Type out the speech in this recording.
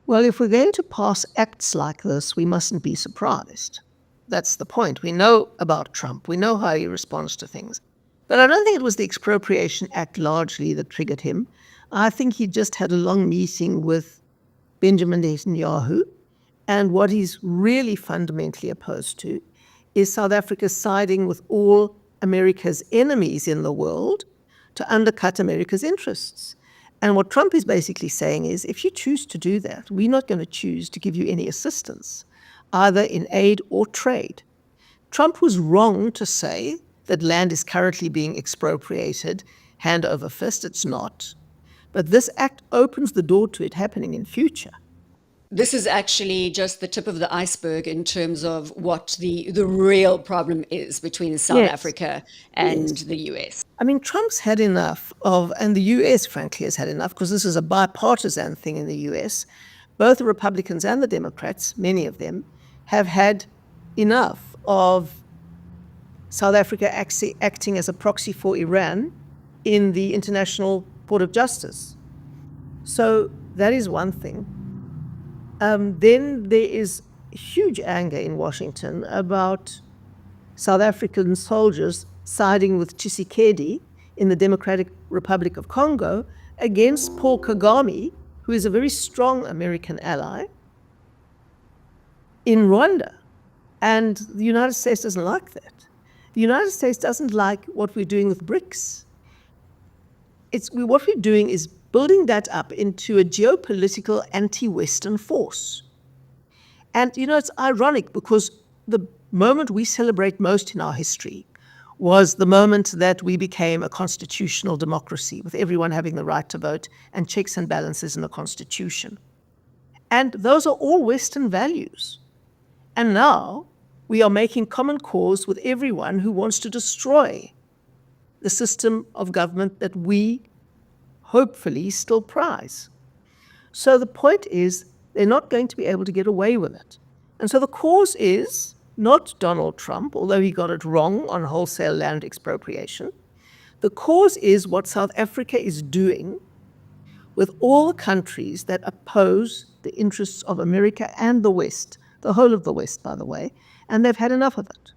Well, if we're going to pass acts like this, we mustn't be surprised. That's the point. We know about Trump. We know how he responds to things. But I don't think it was the Expropriation Act largely that triggered him. I think he just had a long meeting with Benjamin Netanyahu. And what he's really fundamentally opposed to is South Africa siding with all America's enemies in the world to undercut America's interests. And what Trump is basically saying is, if you choose to do that, we're not going to choose to give you any assistance, either in aid or trade. Trump was wrong to say that land is currently being expropriated hand over fist. It's not. But this act opens the door to it happening in future. This is actually just the tip of the iceberg in terms of what the real problem is between South Africa and the US. I mean, Trump's had enough of, and the US, frankly, has had enough, because this is a bipartisan thing in the US. Both the Republicans and the Democrats, many of them, have had enough of South Africa acting as a proxy for Iran in the International Court of Justice. So that is one thing. Then there is huge anger in Washington about South African soldiers siding with Tshisekedi in the Democratic Republic of Congo against Paul Kagame, who is a very strong American ally, in Rwanda. And the United States doesn't like that. The United States doesn't like what we're doing with BRICS. What we're doing is building that up into a geopolitical anti-Western force. And, it's ironic, because the moment we celebrate most in our history was the moment that we became a constitutional democracy, with everyone having the right to vote and checks and balances in the Constitution. And those are all Western values. And now we are making common cause with everyone who wants to destroy the system of government that we hopefully still prize. So the point is, they're not going to be able to get away with it. And so the cause is not Donald Trump, although he got it wrong on wholesale land expropriation. The cause is what South Africa is doing with all the countries that oppose the interests of America and the West, the whole of the West, by the way, and they've had enough of it.